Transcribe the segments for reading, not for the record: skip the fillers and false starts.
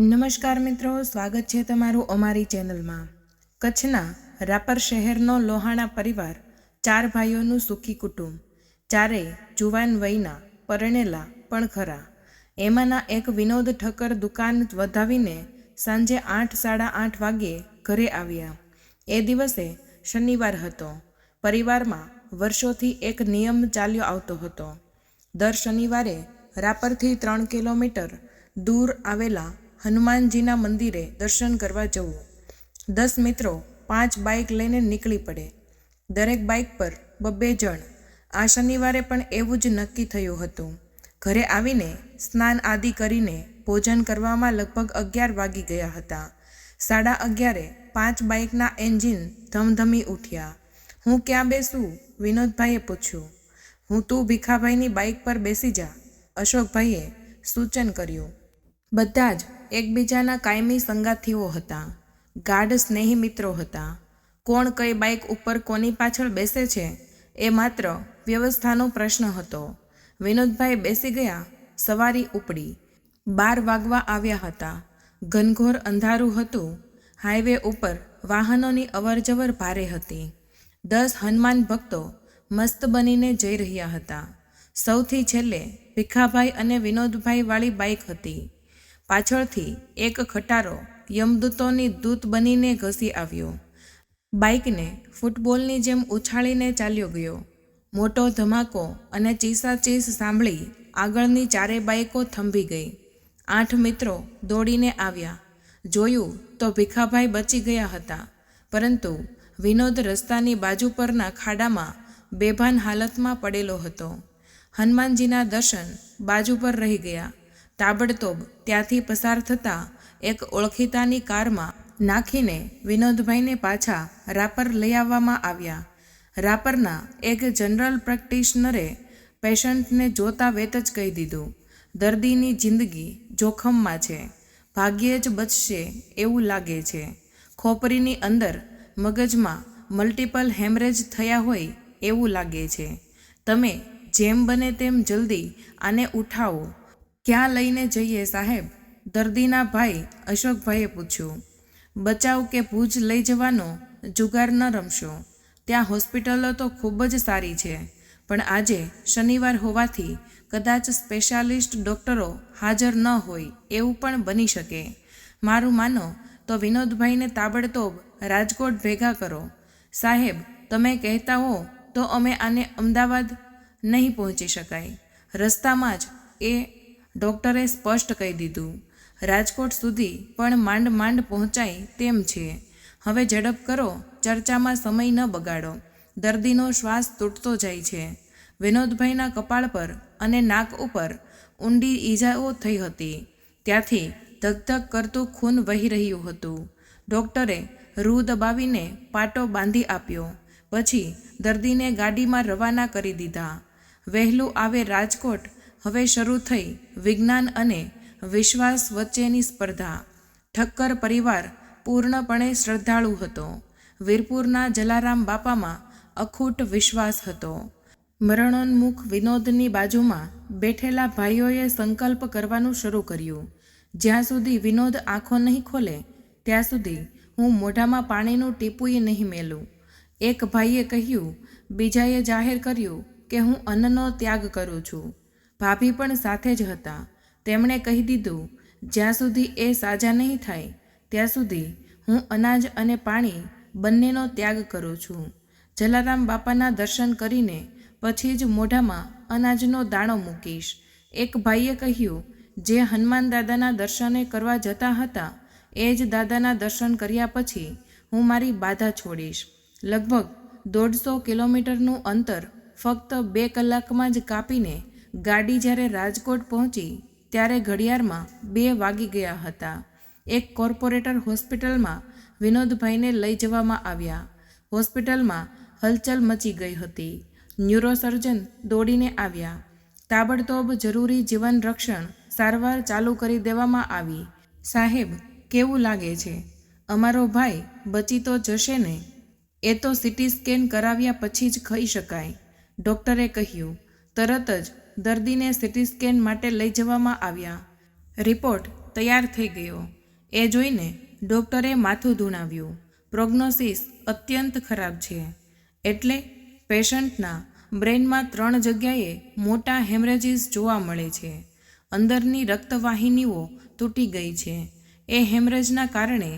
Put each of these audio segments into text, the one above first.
નમસ્કાર મિત્રો, સ્વાગત છે તમારું અમારી ચેનલમાં। કચ્છના રાપર શહેરનો લોહાણા પરિવાર, 4 ભાઈઓનું સુખી કુટુંબ, ચારેય જુવાન વયના, પરણેલા પણ ખરા। એમાંના એક વિનોદ ઠક્કર દુકાન વધાવીને સાંજે 8:30 વાગ્યે ઘરે આવ્યા। એ દિવસે શનિવાર હતો। પરિવારમાં વર્ષોથી એક નિયમ ચાલ્યો આવતો હતો। દર શનિવારે રાપરથી 3 કિલોમીટર દૂર આવેલા હનુમાનજીના મંદિરે દર્શન કરવા જવું। 10 મિત્રો 5 બાઇક લઈને નીકળી પડે, દરેક બાઇક પર 2 જણ। આ શનિવારે પણ એવું જ નક્કી થયું હતું। ઘરે આવીને સ્નાન આદિ કરીને ભોજન કરવામાં લગભગ 11 વાગી ગયા હતા। 11:30 5 બાઇકના એન્જિન ધમધમી ઉઠ્યા। હું ક્યાં બેસું? વિનોદભાઈએ પૂછ્યું। તું ભીખાભાઈની બાઇક પર બેસી જા, અશોકભાઈએ સૂચન કર્યું। બધા જ એકબીજાના કાયમી સંગાથીઓ હતા, ગાઢ સ્નેહી મિત્રો હતા। કોણ કઈ બાઇક ઉપર કોની પાછળ બેસે છે એ માત્ર વ્યવસ્થાનો પ્રશ્ન હતો। વિનોદભાઈ બેસી ગયા। સવારી ઉપડી। 12 વાગવા આવ્યા હતા। ઘનઘોર અંધારું હતું। હાઈવે ઉપર વાહનોની અવરજવર ભારે હતી। 10 હનુમાન ભક્તો મસ્ત બનીને જઈ રહ્યા હતા। સૌથી છેલ્લે ભીખાભાઈ અને વિનોદભાઈ વાળી બાઇક હતી। પાછળથી એક ખટારો યમદૂતોની દૂત બનીને ઘસી આવ્યો। બાઇકને ફૂટબોલની જેમ ઉછાળીને ચાલ્યો ગયો। મોટો ધમાકો અને ચીસાચીસ સાંભળી આગળની 4 બાઇકો થંભી ગઈ। 8 મિત્રો દોડીને આવ્યા। જોયું તો ભીખાભાઈ બચી ગયા હતા, પરંતુ વિનોદ રસ્તાની બાજુ પરના ખાડામાં બેભાન હાલતમાં પડેલો હતો। હનુમાનજીના દર્શન બાજુ પર રહી ગયા। તાબડતોબ ત્યાંથી પસાર થતાં એક ઓળખીતાની કારમાં નાખીને વિનોદભાઈને પાછા રાપર લઈ આવવામાં આવ્યા। રાપરના એક જનરલ પ્રેક્ટિશનરે પેશન્ટને જોતા વેત જ કહી દીધું, દર્દીની જિંદગી જોખમમાં છે, ભાગ્યે જ બચશે એવું લાગે છે। ખોપરીની અંદર મગજમાં મલ્ટિપલ હેમરેજ થયા હોય એવું લાગે છે। તમે જેમ બને તેમ જલ્દી આને ઉઠાવો। ક્યાં લઈને જઈએ સાહેબ? દર્દીના ભાઈ અશોકભાઈએ પૂછ્યું। બચાવ કે ભુજ લઈ જવાનો જુગાર ન રમશો। ત્યાં હોસ્પિટલો તો ખૂબ જ સારી છે, પણ આજે શનિવાર હોવાથી કદાચ સ્પેશિયાલિસ્ટ ડૉક્ટરો હાજર ન હોય એવું પણ બની શકે। મારું માનો તો વિનોદભાઈને તાબડતોબ રાજકોટ ભેગા કરો। સાહેબ, તમે કહેતા હો તો અમે આને અમદાવાદ નહીં પહોંચી શકાય, રસ્તામાં જ, એ ડૉક્ટરે સ્પષ્ટ કહી દીધું। રાજકોટ સુધી પણ માંડ માંડ પહોંચાય તેમ છે। હવે ઝડપ કરો, ચર્ચામાં સમય ન બગાડો, દર્દીનો શ્વાસ તૂટતો જાય છે। વિનોદભાઈના કપાળ પર અને નાક ઉપર ઊંડી ઈજાઓ થઈ હતી, ત્યાંથી ધગધગ કરતું ખૂન વહી રહ્યું હતું। ડૉક્ટરે રૂ દબાવીને પાટો બાંધી આપ્યો, પછી દર્દીને ગાડીમાં રવાના કરી દીધા। વહેલું આવે રાજકોટ। હવે શરૂ થઈ વિજ્ઞાન અને વિશ્વાસ વચ્ચેની સ્પર્ધા। ઠક્કર પરિવાર પૂર્ણપણે શ્રદ્ધાળુ હતો। વીરપુરના જલારામ બાપામાં અખૂટ વિશ્વાસ હતો। મરણોન્મુખ વિનોદની બાજુમાં બેઠેલા ભાઈઓએ સંકલ્પ કરવાનું શરૂ કર્યું, જ્યાં સુધી વિનોદ આંખો નહીં ખોલે ત્યાં સુધી હું મોઢામાં પાણીનું ટીપુંય નહીં મેલું। એક ભાઈએ કહ્યું, બીજાએ જાહેર કર્યું કે હું અન્નનો ત્યાગ કરું છું। ભાભી પણ સાથે જ હતા। તેમણે કહી દીધું, જ્યાં સુધી એ સાજા નહીં થાય ત્યાં સુધી હું અનાજ અને પાણી બંનેનો ત્યાગ કરું છું। જલારામ બાપાના દર્શન કરીને પછી જ મોઢામાં અનાજનો દાણો મૂકીશ। એક ભાઈએ કહ્યું, જે હનુમાન દાદાના દર્શને કરવા જતા હતા એ જ દાદાના દર્શન કર્યા પછી હું મારી બાધા છોડીશ। લગભગ 150 કિલોમીટરનું અંતર ફક્ત 2 કલાકમાં જ કાપીને ગાડી જ્યારે રાજકોટ પહોંચી ત્યારે ઘડિયાળમાં 2 વાગી ગયા હતા। એક કોર્પોરેટર હોસ્પિટલમાં વિનોદભાઈને લઈ જવામાં આવ્યા। હોસ્પિટલમાં હલચલ મચી ગઈ હતી। ન્યુરોસર્જન દોડીને આવ્યા। તાબડતોબ જરૂરી જીવન રક્ષણ સારવાર ચાલુ કરી દેવામાં આવી। સાહેબ, કેવું લાગે છે? અમારો ભાઈ બચી તો જશે ને? એ તો સીટી સ્કેન કરાવ્યા પછી જ કહી શકાય, ડૉક્ટરે કહ્યું। તરત જ દર્દીને સીટી સ્કેન માટે લઈ જવામાં આવ્યા। રિપોર્ટ તૈયાર થઈ ગયો. એ જોઈને ડૉક્ટરે માથું ધૂણાવ્યું. પ્રોગ્નોસિસ અત્યંત ખરાબ છે. એટલે પેશન્ટના બ્રેઇનમાં 3 જગ્યાએ મોટા હેમરેજીસ જોવા મળે છે. અંદરની રક્તવાહિનીઓ તૂટી ગઈ છે. એ હેમરેજના કારણે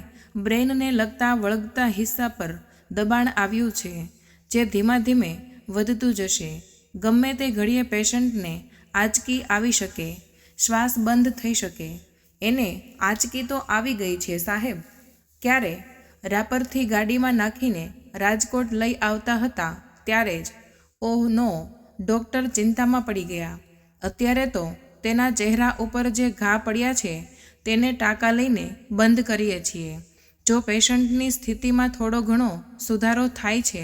બ્રેઇનને લગતા વળગતા હિસ્સા પર દબાણ આવ્યું છે, જે ધીમે ધીમે વધતું જશે. ગમે તે ઘડીએ પેશન્ટને આંચકી આવી શકે, શ્વાસ બંધ થઈ શકે. એને આંચકી તો આવી ગઈ છે સાહેબ. ક્યારે રાપરથી ગાડીમાં નાખીને રાજકોટ લઈ આવતા હતા ત્યારે જ. ઓહ નો! ડૉક્ટર ચિંતામાં પડી ગયા. અત્યારે તો તેના ચહેરા ઉપર જે ઘા પડ્યા છે તેને ટાંકા લઈને બંધ કરીએ છીએ. જો પેશન્ટની સ્થિતિમાં થોડો ઘણો સુધારો થાય છે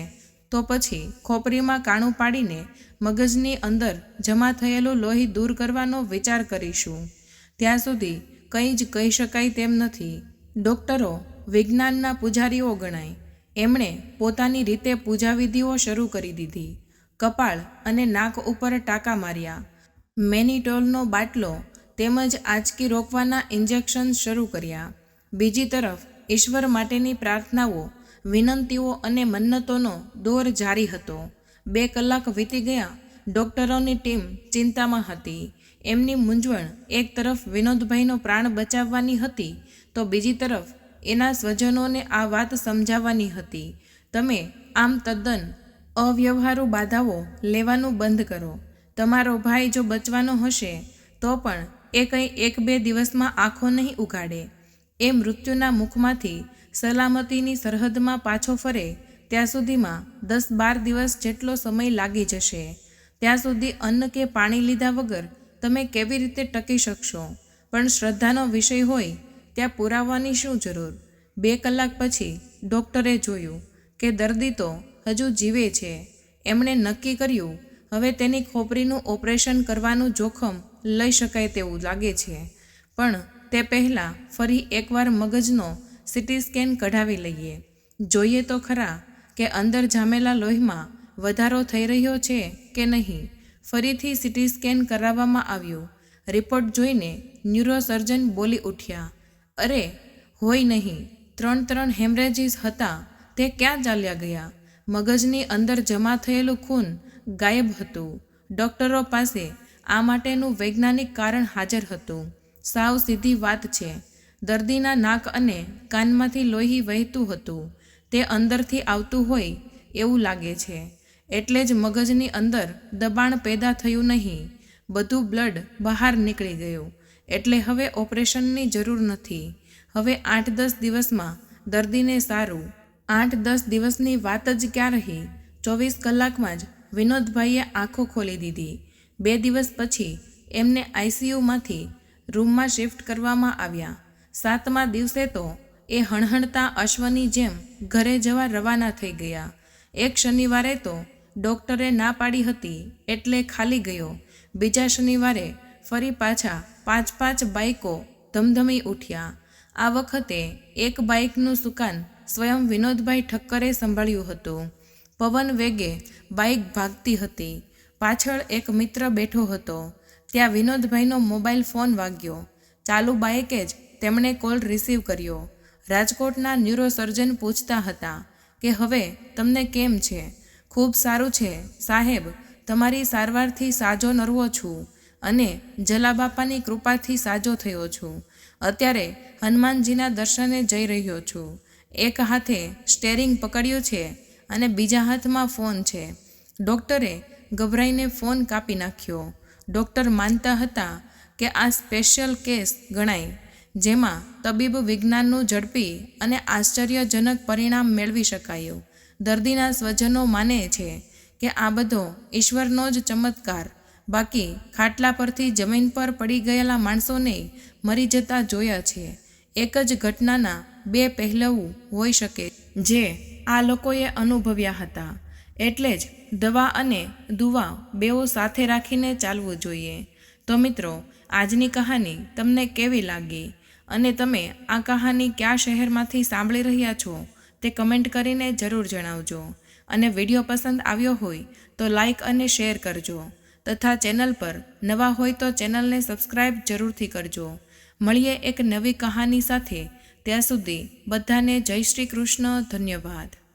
તો પછી ખોપરીમાં કાણું પાડીને મગજની અંદર જમા થયેલું લોહી દૂર કરવાનો વિચાર કરીશું. ત્યાં સુધી કંઈ જ કહી શકાય તેમ નથી. ડૉક્ટરો વિજ્ઞાનના પૂજારીઓ ગણાય. એમણે પોતાની રીતે પૂજાવિધિઓ શરૂ કરી દીધી. કપાળ અને નાક ઉપર ટાંકા માર્યા. મેનિટોલનો બાટલો તેમજ આંચકી રોકવાના ઇન્જેક્શન શરૂ કર્યા. બીજી તરફ ઈશ્વર માટેની પ્રાર્થનાઓ, વિનંતીઓ અને મન્નતોનો દોર જારી હતો. 2 કલાક વીતી ગયા. ડૉક્ટરોની ટીમ ચિંતામાં હતી. એમની મૂંઝવણ એક તરફ વિનોદભાઈનો પ્રાણ બચાવવાની હતી તો બીજી તરફ એના સ્વજનોને આ વાત સમજાવવાની હતી. તમે આમ તદ્દન અવ્યવહારુ બાધાઓ લેવાનું બંધ કરો. તમારો ભાઈ જો બચવાનો હશે તો પણ એ કંઈ 1-2 દિવસમાં આંખો નહીં ઉઘાડે. એ મૃત્યુના મુખમાંથી સલામતીની સરહદમાં પાછો ફરે ત્યાં સુધીમાં 10-12 દિવસ જેટલો સમય લાગી જશે. ત્યાં સુધી અન્ન કે પાણી લીધા વગર તમે કેવી રીતે ટકી શકશો? પણ શ્રદ્ધાનો વિષય હોય ત્યાં પુરાવાની શું જરૂર? 2 કલાક પછી ડૉક્ટરે જોયું કે દર્દી તો હજુ જીવે છે. એમણે નક્કી કર્યું હવે તેની ખોપરીનું ઓપરેશન કરવાનું જોખમ લઈ શકાય તેવું લાગે છે. પણ તે પહેલાં ફરી એકવાર મગજનો સીટી સ્કેન કઢાવી લઈએ. જોઈએ તો ખરા કે અંદર જામેલા લોહીમાં વધારો થઈ રહ્યો છે કે નહીં. ફરીથી સીટી સ્કેન કરાવવામાં આવ્યું. રિપોર્ટ જોઈને ન્યુરોસર્જન બોલી ઉઠ્યા, અરે હોય નહીં, 3 હેમરેજીસ હતા તે ક્યાં ચાલ્યા ગયા? મગજની અંદર જમા થયેલું ખૂન ગાયબ હતું. ડૉક્ટરો પાસે આ માટેનું વૈજ્ઞાનિક કારણ હાજર હતું. સાવ સીધી વાત છે. દર્દીના નાક અને કાનમાંથી લોહી વહેતું હતું. તે અંદરથી આવતું હોય એવું લાગે છે. એટલે જ મગજની અંદર દબાણ પેદા થયું નહીં. બધું બ્લડ બહાર નીકળી ગયું. એટલે હવે ઓપરેશનની જરૂર નથી. હવે 8-10 દિવસમાં દર્દીને સારું. 8-10 દિવસની વાત જ ક્યાં રહી. 24 કલાકમાં જ વિનોદભાઈએ આંખો ખોલી દીધી. 2 દિવસ પછી એમને આઈસીયુમાંથી રૂમમાં શિફ્ટ કરવામાં આવ્યા. 7મા દિવસે તો એ હણહણતા અશ્વની જેમ ઘરે જવા રવાના થઈ ગયા. એક શનિવારે તો ડૉક્ટરે ના પાડી હતી એટલે ખાલી ગયો. બીજા શનિવારે ફરી પાછા 5-5 બાઇકો ધમધમી ઉઠ્યા. આ વખતે એક બાઇકનું સુકાન સ્વયં વિનોદભાઈ ઠક્કરે સંભાળ્યું હતું. પવન વેગે બાઇક ભાગતી હતી. પાછળ એક મિત્ર બેઠો હતો. ત્યાં વિનોદભાઈનો મોબાઈલ ફોન વાગ્યો. ચાલુ બાઇકે જ તેમણે કોલ રિસીવ કર્યો. રાજકોટના ન્યુરોસર્જન પૂછતા હતા કે હવે તમને કેમ છે? ખૂબ સારું છે સાહેબ, તમારી સારવારથી સાજો નરવો છું અને જલાબાપાની કૃપાથી સાજો થયો છું. અત્યારે હનુમાનજીના દર્શને જઈ રહ્યો છું. એક હાથે સ્ટેરિંગ પકડ્યું છે અને બીજા હાથમાં ફોન છે. ડૉક્ટરે ગભરાઈને ફોન કાપી નાખ્યો. ડૉક્ટર માનતા હતા કે આ સ્પેશિયલ કેસ ગણાય, જેમાં તબીબ વિજ્ઞાનનું ઝડપી અને આશ્ચર્યજનક પરિણામ મેળવી શકાયું. દર્દીના સ્વજનો માને છે કે આ બધો ઈશ્વરનો જ ચમત્કાર. બાકી ખાટલા પરથી જમીન પર પડી ગયેલા માણસોને મરી જતા જોયા છે. એક જ ઘટનાના 2 પહેલું હોઈ શકે જે આ લોકોએ અનુભવ્યા હતા. એટલે જ દવા અને દુવા બેઉ સાથે રાખીને ચાલવું જોઈએ. તો મિત્રો, આજની કહાની તમને કેવી લાગી અને તમે આ કહાની કયા શહેરમાંથી સાંભળી રહ્યા છો તે કમેન્ટ કરીને જરૂર જણાવજો. અને વિડીયો પસંદ આવ્યો હોય તો લાઈક અને શેર કરજો તથા ચેનલ પર નવા હોય તો ચેનલને સબસ્ક્રાઈબ જરૂરથી કરજો. મળીએ એક નવી કહાની સાથે. ત્યાં સુધી બધાને જય શ્રી કૃષ્ણ. ધન્યવાદ.